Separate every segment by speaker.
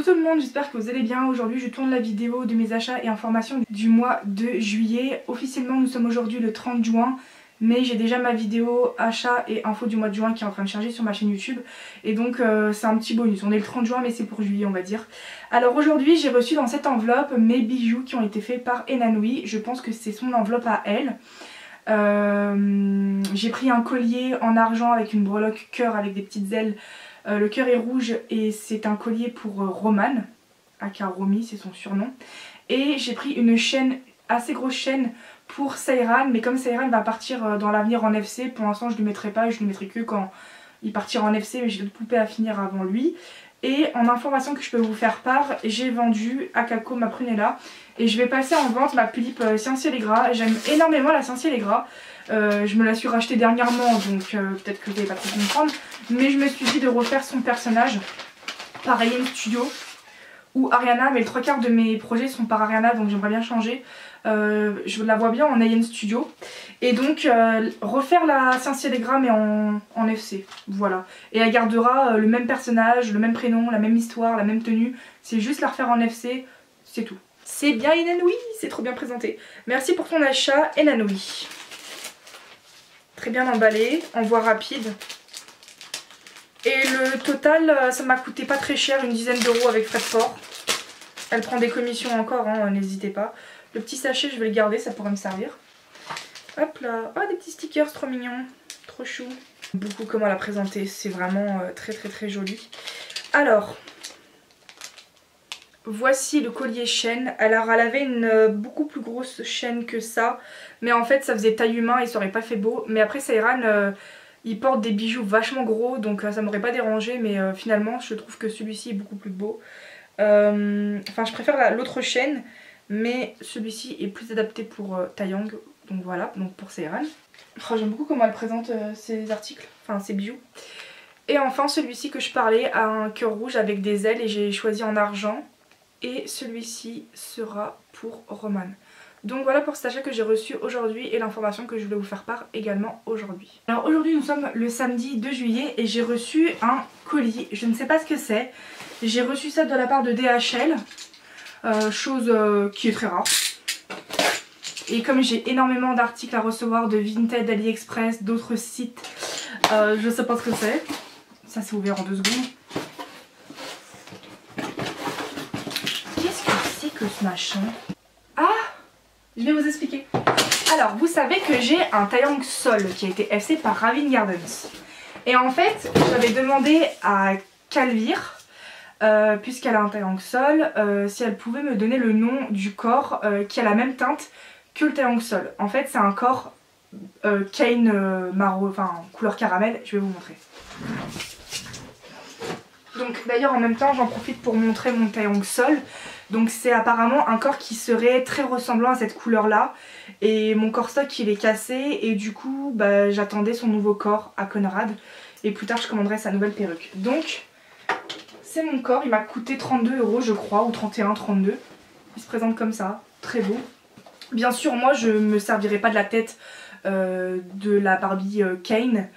Speaker 1: Coucou tout le monde, j'espère que vous allez bien. Aujourd'hui je tourne la vidéo de mes achats et informations du mois de juillet. Officiellement nous sommes aujourd'hui le 30 juin, mais j'ai déjà ma vidéo achats et infos du mois de juin qui est en train de charger sur ma chaîne YouTube. Et donc c'est un petit bonus, on est le 30 juin mais c'est pour juillet on va dire. Alors aujourd'hui j'ai reçu dans cette enveloppe mes bijoux qui ont été faits par Enanoui. Je pense que c'est son enveloppe à elle. J'ai pris un collier en argent avec une breloque cœur avec des petites ailes. Le cœur est rouge et c'est un collier pour Roman, aka Romy c'est son surnom. Et j'ai pris une chaîne, assez grosse chaîne pour Seyran, mais comme Seyran va partir dans l'avenir en FC, pour l'instant je ne le mettrai pas, je ne le mettrai que quand il partira en FC, mais j'ai d'autres poupées à finir avant lui. Et en information que je peux vous faire part, j'ai vendu à Calco ma prunella et je vais passer en vente ma Pulippe Scienciel et Gras. J'aime énormément la Scienciel et Gras. Je me la suis rachetée dernièrement donc peut-être que vous n'allez pas trop comprendre, mais je me suis dit de refaire son personnage par Alien Studio ou Ariana, mais le 3/4 de mes projets sont par Ariana donc j'aimerais bien changer. Je la vois bien en Alien Studio et donc refaire la Scienciel et Gras mais en FC, voilà. Et elle gardera le même personnage, le même prénom, la même histoire, la même tenue, c'est juste la refaire en FC, c'est tout. C'est bien Enanoui, c'est trop bien présenté. Merci pour ton achat Enanoui. Très bien emballé, envoi rapide. Et le total, ça m'a coûté pas très cher, une dizaine d'euros avec frais de port. Elle prend des commissions encore, hein, n'hésitez pas. Le petit sachet, je vais le garder, ça pourrait me servir. Hop là, oh des petits stickers trop mignons, trop chou. Beaucoup comment la présenter, c'est vraiment très joli. Alors, voici le collier chaîne. Alors elle avait une beaucoup plus grosse chaîne que ça, mais en fait ça faisait taille humain et ça aurait pas fait beau. Mais après Seyran, il porte des bijoux vachement gros, donc ça m'aurait pas dérangé, mais finalement je trouve que celui-ci est beaucoup plus beau. Enfin je préfère l'autre chaîne, mais celui-ci est plus adapté pour Taeyang, donc voilà, donc pour Seyran. Oh, j'aime beaucoup comment elle présente ses articles, enfin ses bijoux. Et enfin celui-ci que je parlais a un cœur rouge avec des ailes et j'ai choisi en argent. Et celui-ci sera pour Roman. Donc voilà pour cet achat que j'ai reçu aujourd'hui et l'information que je voulais vous faire part également aujourd'hui. Alors aujourd'hui nous sommes le samedi 2 juillet et j'ai reçu un colis, je ne sais pas ce que c'est. J'ai reçu ça de la part de DHL, chose qui est très rare. Et comme j'ai énormément d'articles à recevoir de Vinted, AliExpress, d'autres sites, je sais pas ce que c'est. Ça s'est ouvert en 2 secondes. Que ce machin. Ah, je vais vous expliquer. Alors vous savez que j'ai un Taeyang Sol qui a été FC par Ravin Gardens. Et en fait j'avais demandé à Calvire, puisqu'elle a un Taeyang Sol, si elle pouvait me donner le nom du corps qui a la même teinte que le Taeyang Sol. En fait c'est un corps Cane marron, enfin couleur caramel, je vais vous montrer. Donc d'ailleurs en même temps j'en profite pour montrer mon Taeyang Sol. Donc c'est apparemment un corps qui serait très ressemblant à cette couleur là. Et mon corps stock il est cassé et du coup bah, j'attendais son nouveau corps à Conrad. Et plus tard je commanderai sa nouvelle perruque. Donc c'est mon corps, il m'a coûté 32 € je crois, ou 31, 32. Il se présente comme ça, très beau. Bien sûr moi je me servirai pas de la tête de la Barbie Kane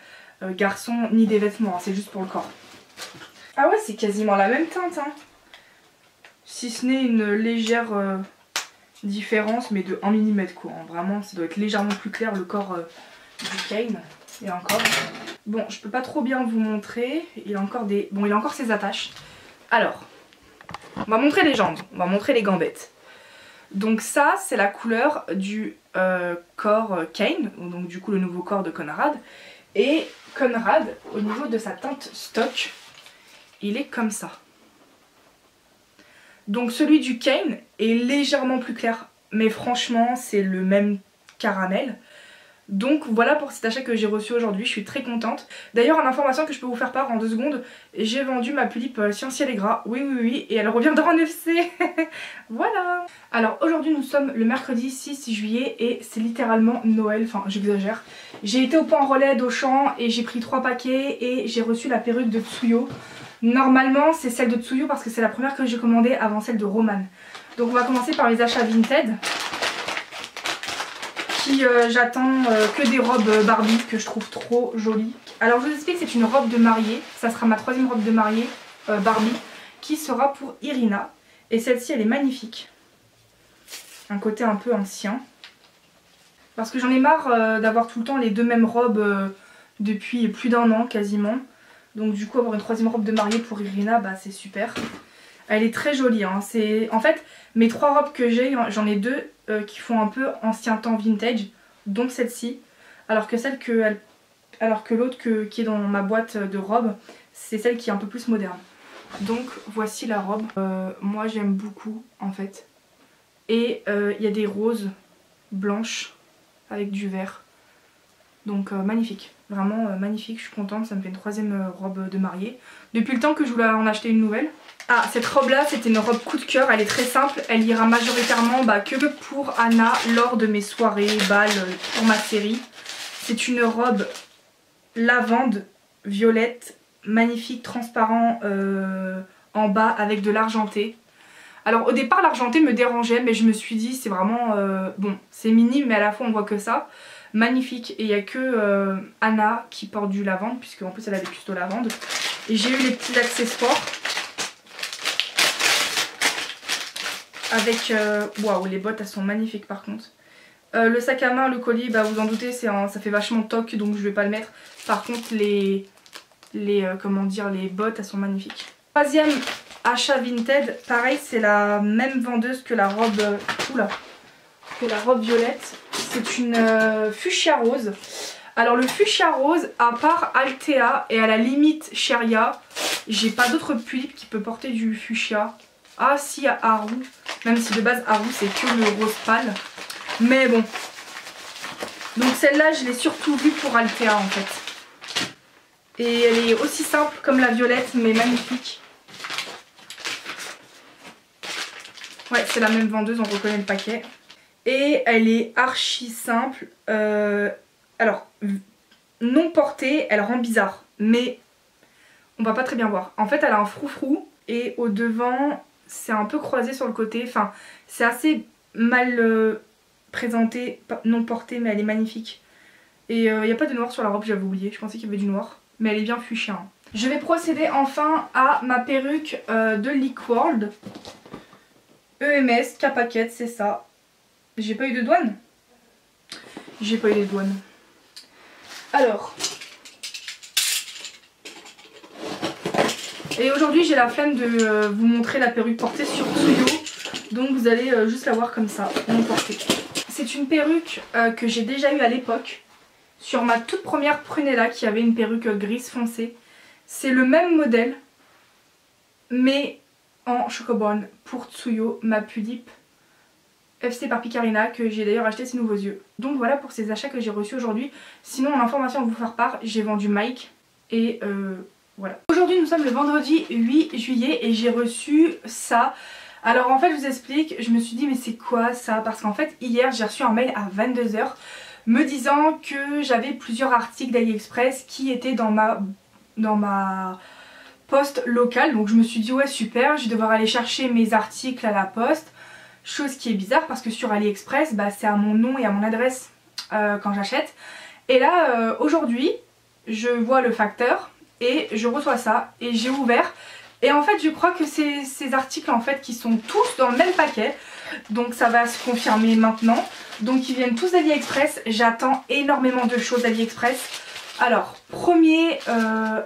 Speaker 1: garçon ni des vêtements, hein, c'est juste pour le corps. Ah ouais c'est quasiment la même teinte hein. Si ce n'est une légère différence, mais de 1 mm quoi. Vraiment, ça doit être légèrement plus clair le corps du Kane. Et encore. Bon, je peux pas trop bien vous montrer. Il a encore des. Bon, il a encore ses attaches. Alors, on va montrer les jambes. On va montrer les gambettes. Donc ça, c'est la couleur du corps Kane. Donc du coup, le nouveau corps de Conrad. Et Conrad, au niveau de sa teinte stock, il est comme ça. Donc celui du Kane est légèrement plus clair, mais franchement c'est le même caramel. Donc voilà pour cet achat que j'ai reçu aujourd'hui, je suis très contente. D'ailleurs en information que je peux vous faire part en 2 secondes, j'ai vendu ma Pulippe Scienciel et Gras, oui, et elle reviendra en FC. Voilà. Alors aujourd'hui nous sommes le mercredi 6 juillet et c'est littéralement Noël, enfin j'exagère. J'ai été au point relais d'Auchan et j'ai pris 3 paquets et j'ai reçu la perruque de Tsuyo. Normalement c'est celle de Tsuyo parce que c'est la première que j'ai commandée avant celle de Roman. Donc on va commencer par les achats Vinted. Qui j'attends que des robes Barbie que je trouve trop jolies. Alors je vous explique, c'est une robe de mariée. Ça sera ma 3e robe de mariée Barbie. qui sera pour Irina. Et celle-ci elle est magnifique. Un côté un peu ancien. Parce que j'en ai marre d'avoir tout le temps les deux mêmes robes depuis plus d'1 an quasiment. Donc du coup avoir une troisième robe de mariée pour Irina, bah c'est super. Elle est très jolie, hein. En fait mes 3 robes que j'ai, j'en ai 2 qui font un peu ancien temps vintage. Donc celle-ci. Alors que l'autre qui est dans ma boîte de robes, c'est celle qui est un peu plus moderne. Donc voici la robe. Moi j'aime beaucoup en fait. Et il y a des roses blanches avec du vert. Donc magnifique, vraiment magnifique, je suis contente, ça me fait une troisième robe de mariée. Depuis le temps que je voulais en acheter une nouvelle. Ah, cette robe là c'était une robe coup de cœur, elle est très simple, elle ira majoritairement que pour Anna lors de mes soirées, balles pour ma série. C'est une robe lavande, violette, magnifique, transparent en bas avec de l'argenté. Alors au départ l'argenté me dérangeait mais je me suis dit c'est vraiment, bon c'est minime mais à la fois on voit que ça. Magnifique et il n'y a que Anna qui porte du lavande puisque en plus elle a des custos lavande. Et j'ai eu les petits accessoires avec, waouh les bottes elles sont magnifiques par contre. Le sac à main, le collier, bah vous en doutez ça fait vachement toc donc je vais pas le mettre. Par contre comment dire, les bottes elles sont magnifiques. Troisième achat Vinted, pareil c'est la même vendeuse que la robe, que la robe violette. C'est une fuchsia rose. Alors le fuchsia rose, à part Altea et à la limite Cheria, j'ai pas d'autre pull qui peut porter du fuchsia. Ah si, il y a Haru, même si de base Haru c'est que le rose pâle. Mais bon. Donc celle-là je l'ai surtout vue pour Altea en fait. Et elle est aussi simple comme la violette mais magnifique. Ouais, c'est la même vendeuse, on reconnaît le paquet. Et elle est archi simple. Alors, non portée, elle rend bizarre. Mais on va pas très bien voir. En fait, elle a un froufrou. Et au devant, c'est un peu croisé sur le côté. Enfin, c'est assez mal présenté, non portée, mais elle est magnifique. Et il n'y a pas de noir sur la robe, j'avais oublié. Je pensais qu'il y avait du noir. Mais elle est bien fuchsia. Hein. Je vais procéder enfin à ma perruque de Lickworld. EMS, K-Packet, c'est ça. J'ai pas eu de douane? J'ai pas eu de douane. Alors. Et aujourd'hui j'ai la flemme de vous montrer la perruque portée sur Tsuyo. Donc vous allez juste la voir comme ça, non portée. C'est une perruque que j'ai déjà eue à l'époque. Sur ma toute première Prunella qui avait une perruque grise foncée. C'est le même modèle. Mais en Chocobone pour Tsuyo, ma Pudip FC par Picarina, que j'ai d'ailleurs acheté ses nouveaux yeux. Donc voilà pour ces achats que j'ai reçus aujourd'hui. Sinon en information à vous faire part, j'ai vendu Mike et voilà. Aujourd'hui nous sommes le vendredi 8 juillet et j'ai reçu ça. Alors en fait je vous explique, je me suis dit mais c'est quoi ça? Parce qu'en fait hier j'ai reçu un mail à 22 h me disant que j'avais plusieurs articles d'AliExpress qui étaient dans ma poste locale. Donc je me suis dit ouais super, je vais devoir aller chercher mes articles à la poste. Chose qui est bizarre parce que sur AliExpress bah, c'est à mon nom et à mon adresse quand j'achète. Et là aujourd'hui je vois le facteur et je reçois ça et j'ai ouvert. Et en fait je crois que c'est ces articles en fait qui sont tous dans le même paquet. Donc ça va se confirmer maintenant. Donc ils viennent tous d'AliExpress. J'attends énormément de choses d'AliExpress. Alors premier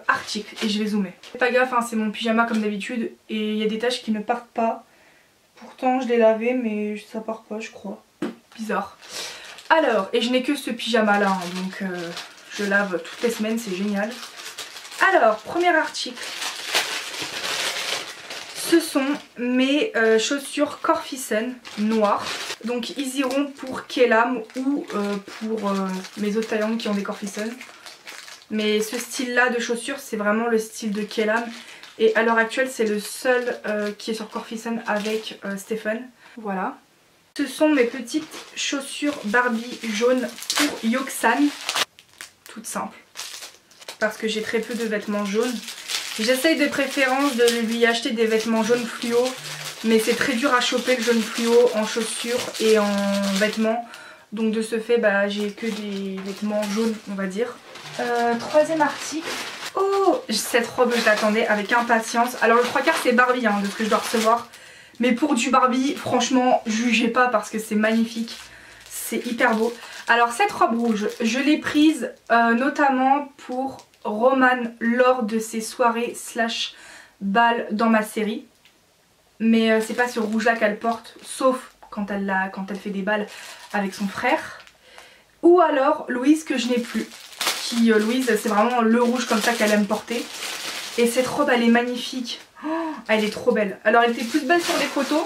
Speaker 1: article et je vais zoomer. Faites pas gaffe hein, c'est mon pyjama comme d'habitude et il y a des taches qui ne partent pas. Pourtant je l'ai lavé mais ça part pas je crois. Bizarre. Alors, et je n'ai que ce pyjama là, hein, donc je lave toutes les semaines, c'est génial. Alors, premier article. Ce sont mes chaussures Corfison noires. Donc ils iront pour Kellam ou pour mes autres taillantes qui ont des Corfison. Mais ce style là de chaussures c'est vraiment le style de Kellam. Et à l'heure actuelle c'est le seul qui est sur Corfison avec Stephen. Voilà. Ce sont mes petites chaussures Barbie jaunes pour Yoksan. Toutes simples. Parce que j'ai très peu de vêtements jaunes. J'essaye de préférence de lui acheter des vêtements jaunes fluo. Mais c'est très dur à choper le jaune fluo en chaussures et en vêtements. Donc de ce fait bah, j'ai que des vêtements jaunes on va dire. Troisième article. Oh, cette robe je l'attendais avec impatience. Alors le 3/4 c'est Barbie hein, de ce que je dois recevoir. Mais pour du Barbie, franchement, jugez pas parce que c'est magnifique. C'est hyper beau. Alors cette robe rouge, je l'ai prise notamment pour Roman lors de ses soirées slash balles dans ma série. Mais c'est pas ce rouge là qu'elle porte, sauf quand elle fait des balles avec son frère. Ou alors Louise que je n'ai plus. Louise c'est vraiment le rouge comme ça qu'elle aime porter. Et cette robe elle est magnifique. Oh, elle est trop belle. Alors elle était plus belle sur les photos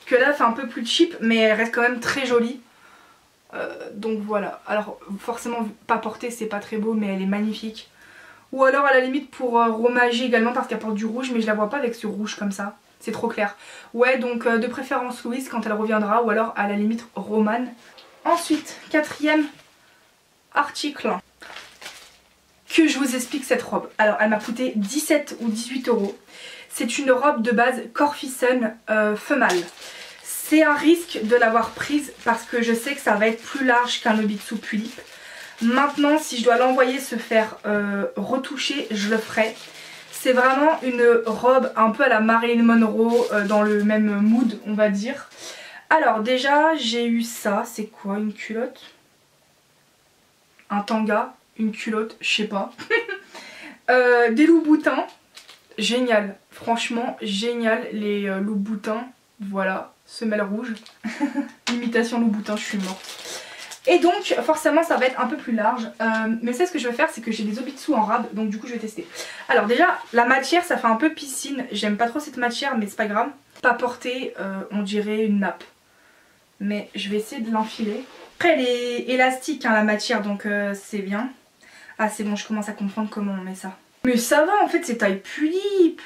Speaker 1: que là, elle fait un peu plus cheap, mais elle reste quand même très jolie. Donc voilà. Alors forcément pas portée c'est pas très beau, mais elle est magnifique. Ou alors à la limite pour Romagie également parce qu'elle porte du rouge, mais je la vois pas avec ce rouge comme ça. C'est trop clair. Ouais donc de préférence Louise quand elle reviendra, ou alors à la limite Roman. Ensuite, quatrième article. Que je vous explique cette robe. Alors elle m'a coûté 17 ou 18 €. C'est une robe de base Corfison femelle. C'est un risque de l'avoir prise parce que je sais que ça va être plus large qu'un Nobitsu Pulip. Maintenant si je dois l'envoyer se faire retoucher, je le ferai. C'est vraiment une robe un peu à la Marilyn Monroe, dans le même mood on va dire. Alors déjà j'ai eu ça, c'est quoi, une culotte? Un tanga, une culotte, je sais pas. Des loups-boutins, génial, franchement génial les loups-boutins, voilà, semelle rouge. Imitation loup-boutin, je suis morte. Et donc forcément ça va être un peu plus large, mais c'est ce que je vais faire, c'est que j'ai des Obitsu en rab, donc du coup je vais tester. Alors déjà la matière ça fait un peu piscine, j'aime pas trop cette matière mais c'est pas grave. Pas portée, on dirait une nappe, mais je vais essayer de l'enfiler. Après elle est élastique hein, la matière, donc c'est bien. Ah c'est bon, je commence à comprendre comment on met ça. Mais ça va en fait, c'est taille Pulip.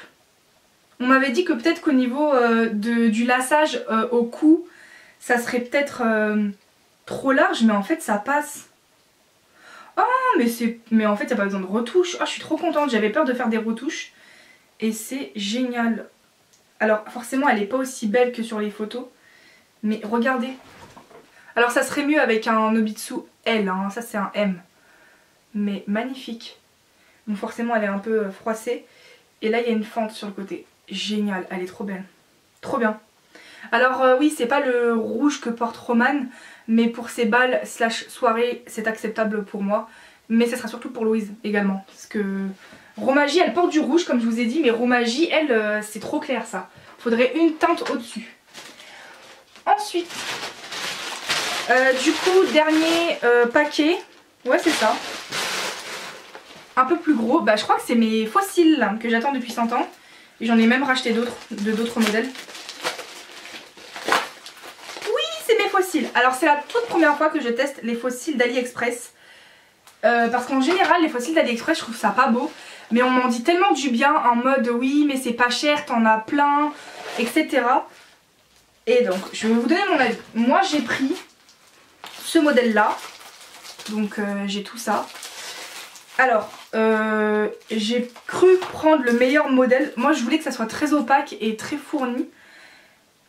Speaker 1: On m'avait dit que peut-être qu'au niveau du lassage au cou, ça serait peut-être trop large, mais en fait ça passe. Oh mais en fait il n'y a pas besoin de retouche. Oh je suis trop contente, j'avais peur de faire des retouches. Et c'est génial. Alors forcément elle n'est pas aussi belle que sur les photos, mais regardez. Alors ça serait mieux avec un Nobitsu L, hein, ça c'est un M. Mais magnifique. Bon forcément elle est un peu froissée. Et là il y a une fente sur le côté. Génial, elle est trop belle. Trop bien. Alors oui c'est pas le rouge que porte Roman, mais pour ses balles slash soirées c'est acceptable pour moi. Mais ça sera surtout pour Louise également. Parce que Romagie elle porte du rouge comme je vous ai dit, mais Romagie elle c'est trop clair ça. Faudrait une teinte au-dessus. Ensuite, du coup dernier paquet. Ouais c'est ça. Un peu plus gros, bah je crois que c'est mes fossiles là, que j'attends depuis 100 ans. Et j'en ai même racheté d'autres, de d'autres modèles. Oui c'est mes fossiles. Alors c'est la toute première fois que je teste les fossiles d'AliExpress. Parce qu'en général les fossiles d'AliExpress je trouve ça pas beau. Mais on m'en dit tellement du bien en mode oui mais c'est pas cher, t'en as plein, etc. Et donc je vais vous donner mon avis. Moi j'ai pris ce modèle là. Donc j'ai tout ça. Alors j'ai cru prendre le meilleur modèle. Moi je voulais que ça soit très opaque et très fourni.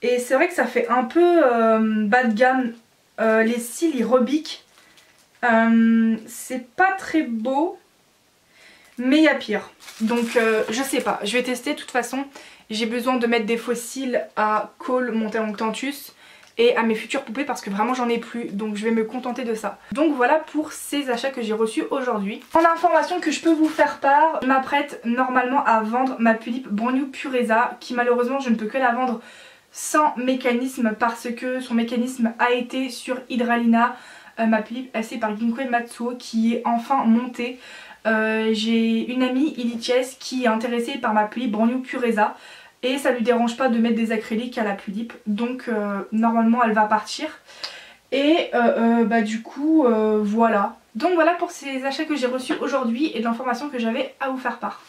Speaker 1: Et c'est vrai que ça fait un peu bas de gamme. Les cils ils rebiquent. C'est pas très beau. Mais il y a pire. Donc je sais pas. Je vais tester de toute façon. J'ai besoin de mettre des fossiles à Cole Monteonctantus et à mes futures poupées parce que vraiment j'en ai plus, donc je vais me contenter de ça. Donc voilà pour ces achats que j'ai reçus aujourd'hui. En information que je peux vous faire part, je m'apprête normalement à vendre ma Pulip Brand New Pureza, qui malheureusement je ne peux que la vendre sans mécanisme parce que son mécanisme a été sur Hydralina. Ma Pulip AC par Ginko Matsuo qui est enfin montée. J'ai une amie, Ilitches, qui est intéressée par ma Pulip Brand New Pureza. Et ça lui dérange pas de mettre des acryliques à la Pulip. Donc normalement elle va partir. Et bah du coup voilà. Donc voilà pour ces achats que j'ai reçus aujourd'hui et de l'information que j'avais à vous faire part.